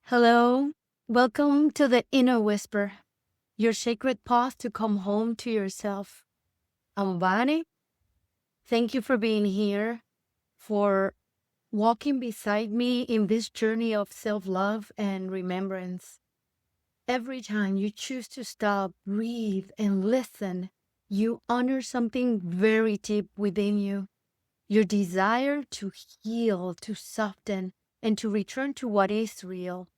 Hello, welcome to the Inner Whisper, your sacred path to come home to yourself. I'm Vani. Thank you for being here, for walking beside me in this journey of self-love and remembrance. Every time you choose to stop, breathe, and listen, you honor something very deep within you. Your desire to heal, to soften, and to return to what is real.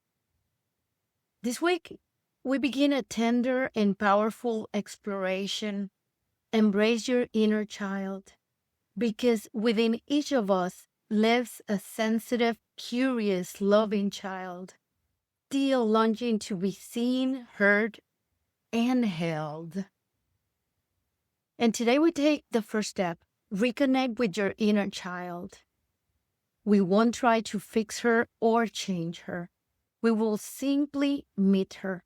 This week, we begin a tender and powerful exploration. Embrace your inner child, because within each of us lives a sensitive, curious, loving child, still longing to be seen, heard, and held. And today we take the first step, reconnect with your inner child. We won't try to fix her or change her. We will simply meet her,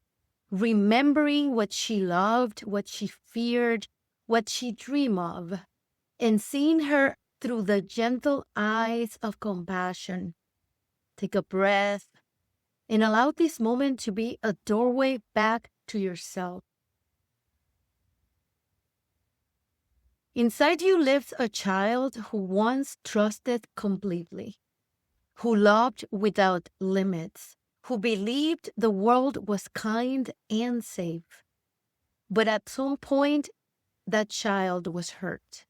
remembering what she loved, what she feared, what she dreamed of, and seeing her through the gentle eyes of compassion. Take a breath and allow this moment to be a doorway back to yourself. Inside you lives a child who once trusted completely, who loved without limits, who believed the world was kind and safe. But at some point, that child was hurt.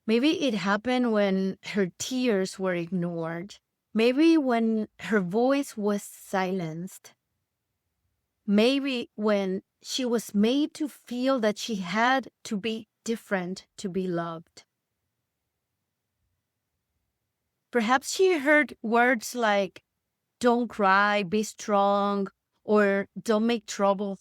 Maybe it happened when her tears were ignored. Maybe when her voice was silenced. Maybe when she was made to feel that she had to be different to be loved. Perhaps she heard words like, "Don't cry, be strong," or "Don't make trouble."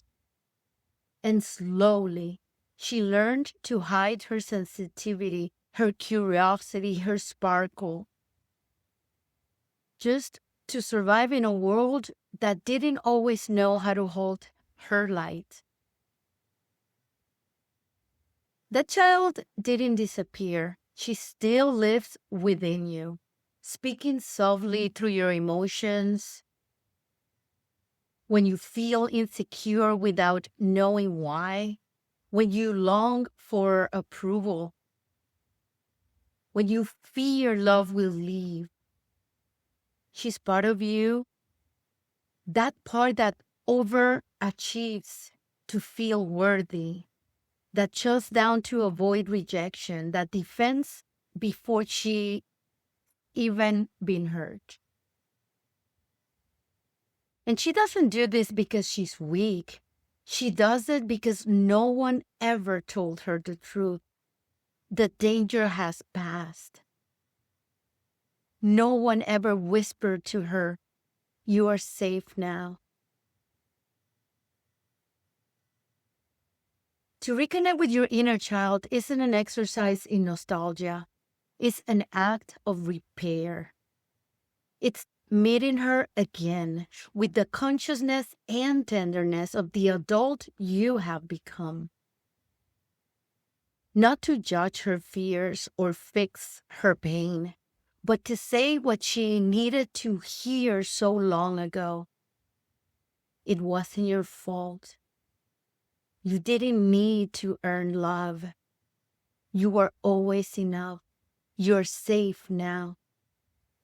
And slowly, she learned to hide her sensitivity, her curiosity, her sparkle, just to survive in a world that didn't always know how to hold her light. That child didn't disappear. She still lives within you, speaking softly through your emotions. When you feel insecure without knowing why, when you long for approval, when you fear love will leave, she's part of you, that part that overachieves to feel worthy, that shuts down to avoid rejection, that defends before she even been hurt. And she doesn't do this because she's weak. She does it because no one ever told her the truth. The danger has passed. No one ever whispered to her, "You are safe now." To reconnect with your inner child isn't an exercise in nostalgia. It's an act of repair. It's meeting her again with the consciousness and tenderness of the adult you have become. Not to judge her fears or fix her pain, but to say what she needed to hear so long ago. It wasn't your fault. You didn't need to earn love. You were always enough. You're safe now.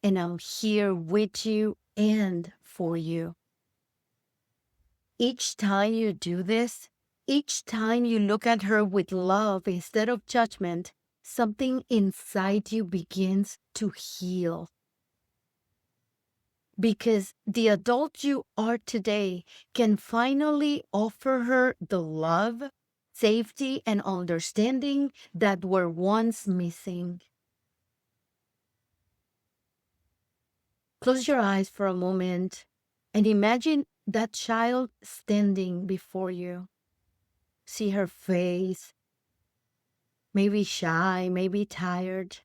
And I'm here with you and for you. Each time you do this, each time you look at her with love instead of judgment, something inside you begins to heal. Because the adult you are today can finally offer her the love, safety, and understanding that were once missing. Close your eyes for a moment and imagine that child standing before you. See her face, maybe shy, maybe tired,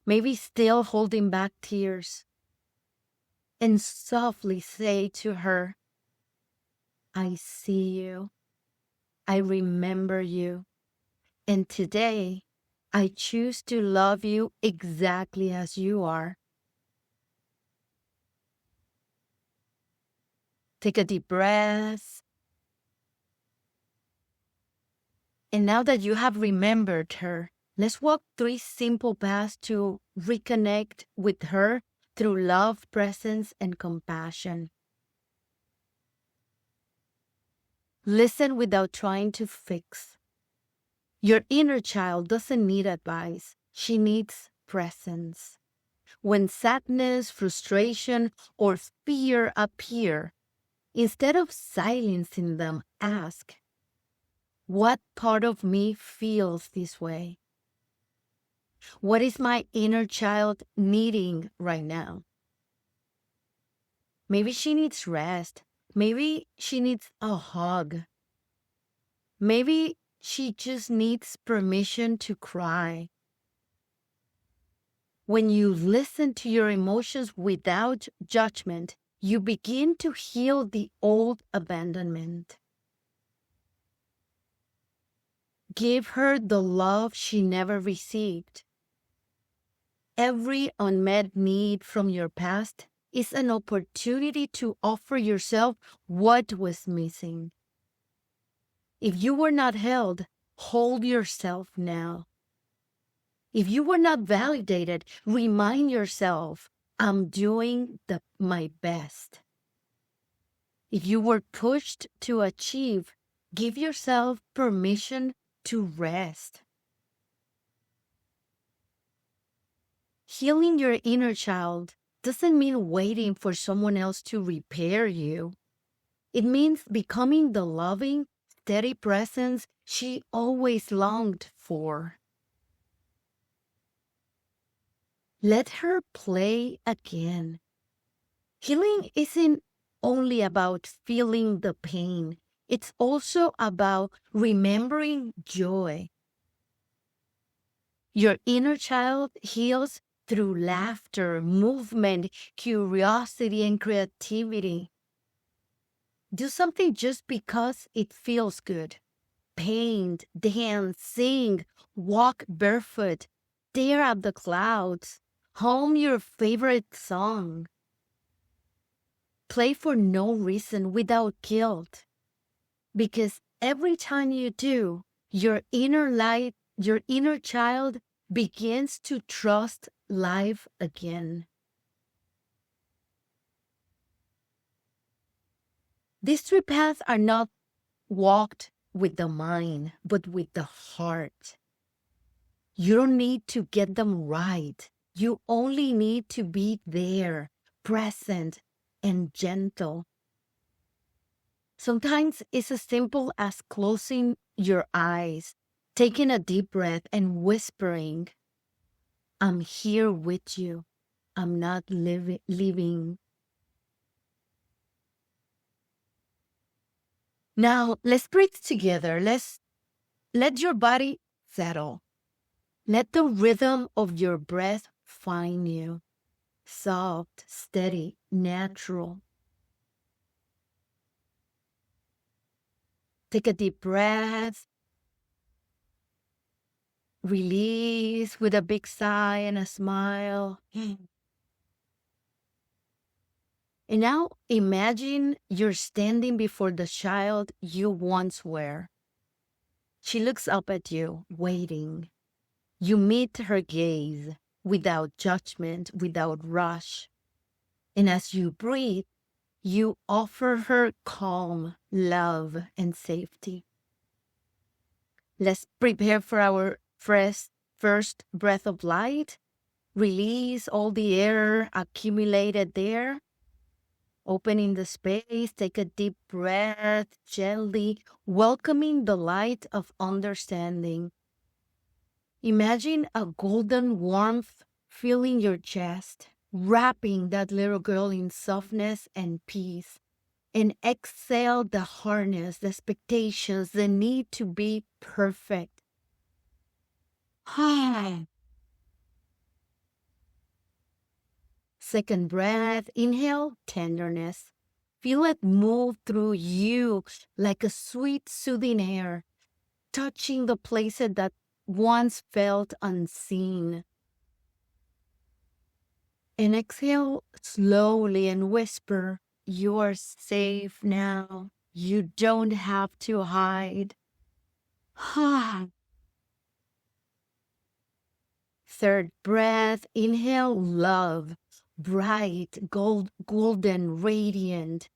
maybe still holding back tears. And softly say to her, "I see you. I remember you. And today, I choose to love you exactly as you are." Take a deep breath. And now that you have remembered her, let's walk 3 simple paths to reconnect with her through love, presence, and compassion. Listen without trying to fix. Your inner child doesn't need advice. She needs presence. When sadness, frustration, or fear appear, instead of silencing them, ask, what part of me feels this way? What is my inner child needing right now? Maybe she needs rest. Maybe she needs a hug. Maybe she just needs permission to cry. When you listen to your emotions without judgment, you begin to heal the old abandonment. Give her the love she never received. Every unmet need from your past is an opportunity to offer yourself what was missing. If you were not held, hold yourself now. If you were not validated, remind yourself, I'm doing my best. If you were pushed to achieve, give yourself permission to rest. Healing your inner child doesn't mean waiting for someone else to repair you. It means becoming the loving, steady presence she always longed for. Let her play again. Healing isn't only about feeling the pain. It's also about remembering joy. Your inner child heals through laughter, movement, curiosity, and creativity. Do something just because it feels good. Paint, dance, sing, walk barefoot, stare at the clouds, hum your favorite song. Play for no reason without guilt. Because every time you do, your inner child begins to trust life again. These 3 paths are not walked with the mind, but with the heart. You don't need to get them right. You only need to be there, present, and gentle. Sometimes it's as simple as closing your eyes, taking a deep breath, and whispering, I'm here with you. I'm not leaving. Now, let's breathe together. Let your body settle. Let the rhythm of your breath find you. Soft, steady, natural. Take a deep breath. Release with a big sigh and a smile. And now imagine you're standing before the child you once were. She looks up at you, waiting. You meet her gaze without judgment, without rush. And as you breathe, you offer her calm, love, and safety. Let's prepare for our first breath of light. Release all the air accumulated there. Opening the space, take a deep breath, gently welcoming the light of understanding. Imagine a golden warmth filling your chest, wrapping that little girl in softness and peace. And exhale the hardness, the expectations, the need to be perfect. Second breath, inhale tenderness. Feel it move through you like a sweet, soothing air, touching the places that once felt unseen. And exhale slowly and whisper, You are safe now. You don't have to hide. Third breath, inhale love, bright, golden, radiant.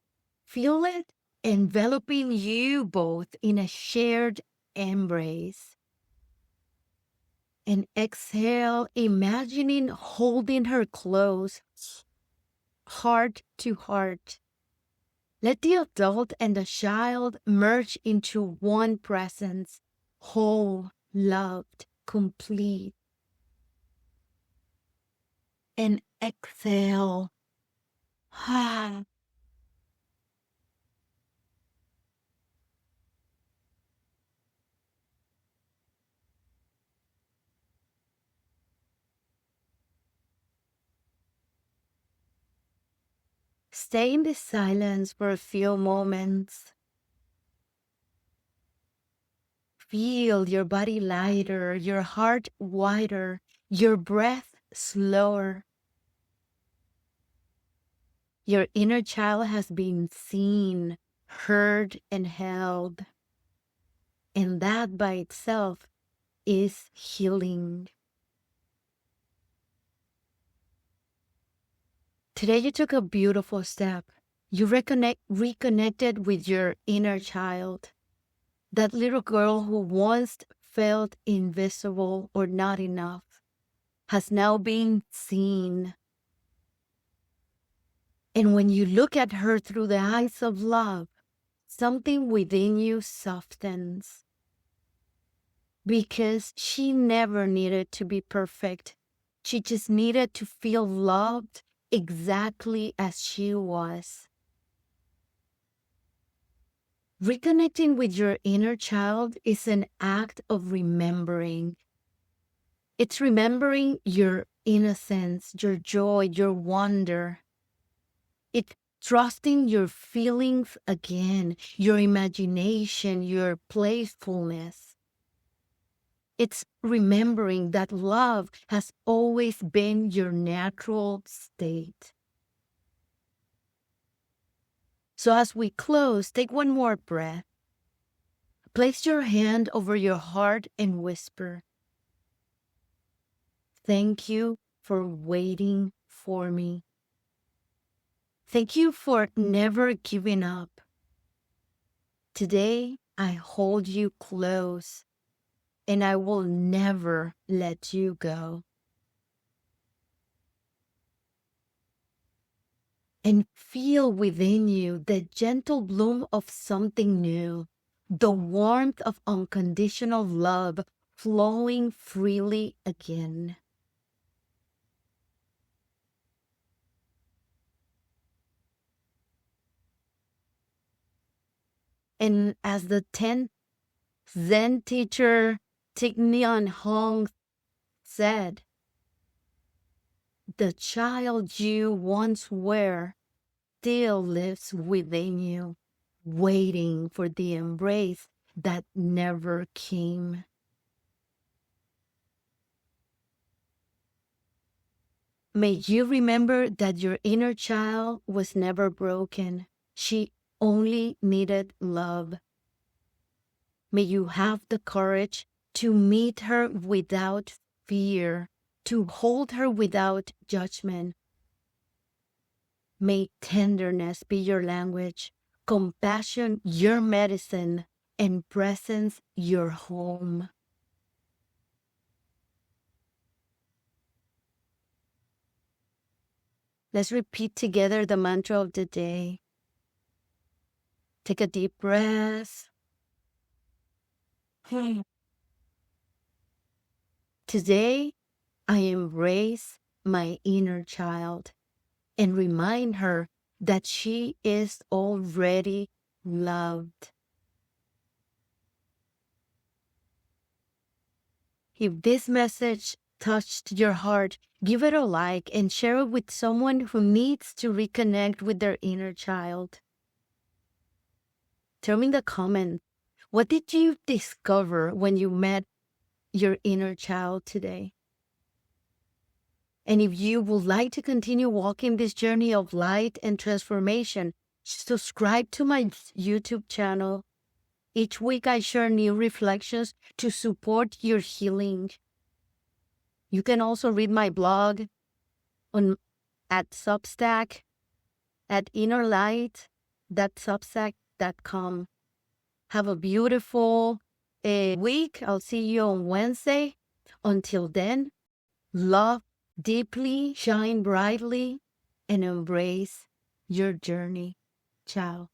Feel it enveloping you both in a shared embrace. And exhale, imagining holding her close, heart to heart. Let the adult and the child merge into one presence, whole, loved, complete. And exhale. Stay in this silence for a few moments. Feel your body lighter, your heart wider, your breath slower. Your inner child has been seen, heard, and held. And that by itself is healing. Today you took a beautiful step. You reconnected with your inner child. That little girl who once felt invisible or not enough has now been seen. And when you look at her through the eyes of love, something within you softens. Because she never needed to be perfect. She just needed to feel loved exactly as she was. Reconnecting with your inner child is an act of remembering. It's remembering your innocence, your joy, your wonder. It's trusting your feelings again, your imagination, your playfulness. It's remembering that love has always been your natural state. So as we close, take one more breath. Place your hand over your heart and whisper, "Thank you for waiting for me. Thank you for never giving up. Today, I hold you close, and I will never let you go." And feel within you the gentle bloom of something new, the warmth of unconditional love flowing freely again. And as the 10th Zen teacher Thich Nhat Hanh said, "The child you once were still lives within you, waiting for the embrace that never came." May you remember that your inner child was never broken. She only needed love. May you have the courage to meet her without fear, to hold her without judgment. May tenderness be your language, compassion your medicine, and presence your home. Let's repeat together the mantra of the day. Take a deep breath. Today, I embrace my inner child and remind her that she is already loved. If this message touched your heart, give it a like and share it with someone who needs to reconnect with their inner child. Tell me in the comments, what did you discover when you met your inner child today? And if you would like to continue walking this journey of light and transformation, subscribe to my YouTube channel. Each week I share new reflections to support your healing. You can also read my blog at Substack at innerlight.substack.com. Have a beautiful week. I'll see you on Wednesday. Until then, love deeply, shine brightly, and embrace your journey. Ciao.